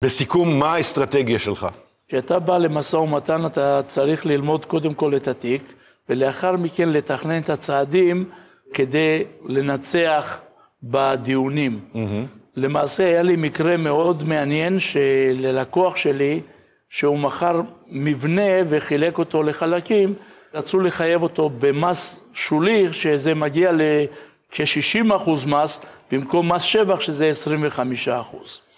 בסיכום, מה האסטרטגיה שלך? כשאתה בא למשא ומתן, אתה צריך ללמוד קודם כל את התיק, ולאחר מכן לתכנן את הצעדים כדי לנצח בדיונים. למעשה היה לי מקרה מאוד מעניין שללקוח שלי, שהוא מכר מבנה וחילק אותו לחלקים, רצו לחייב אותו במס שולי, שזה מגיע לכ-60% מס, במקום מס שבח שזה 25%.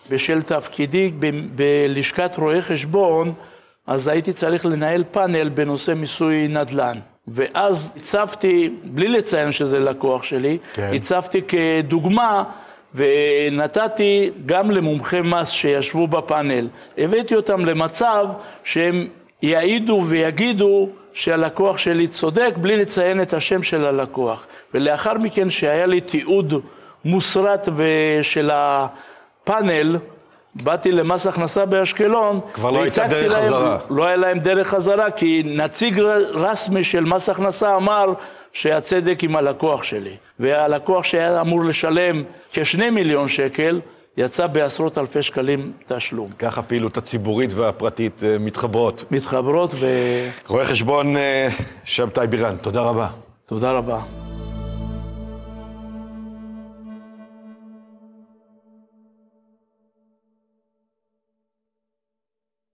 בשל תפקידי בלשכת רואי חשבון, אז הייתי צריך לנהל פאנל בנושא מיסוי נדל"ן. ואז הצבתי, בלי לציין שזה לקוח שלי, הצבתי כדוגמה, ונתתי גם למומחי מס שישבו בפאנל. הבאתי אותם למצב שהם יעידו ויגידו שהלקוח שלי צודק, בלי לציין את השם של הלקוח. ולאחר מכן שהיה לי תיעוד מוסרט של הפאנל, באתי למס הכנסה באשקלון. כבר לא הייתה דרך חזרה. לא היה להם דרך חזרה, כי נציג רסמי של מס הכנסה אמר שהצדק עם הלקוח שלי. והלקוח שהיה אמור לשלם כ2 מיליון שקל, יצא בעשרות אלפי שקלים תשלום. ככה הפעילות הציבורית והפרטית מתחברות. מתחברות רואה חשבון שבתאי בירן, תודה רבה. תודה רבה.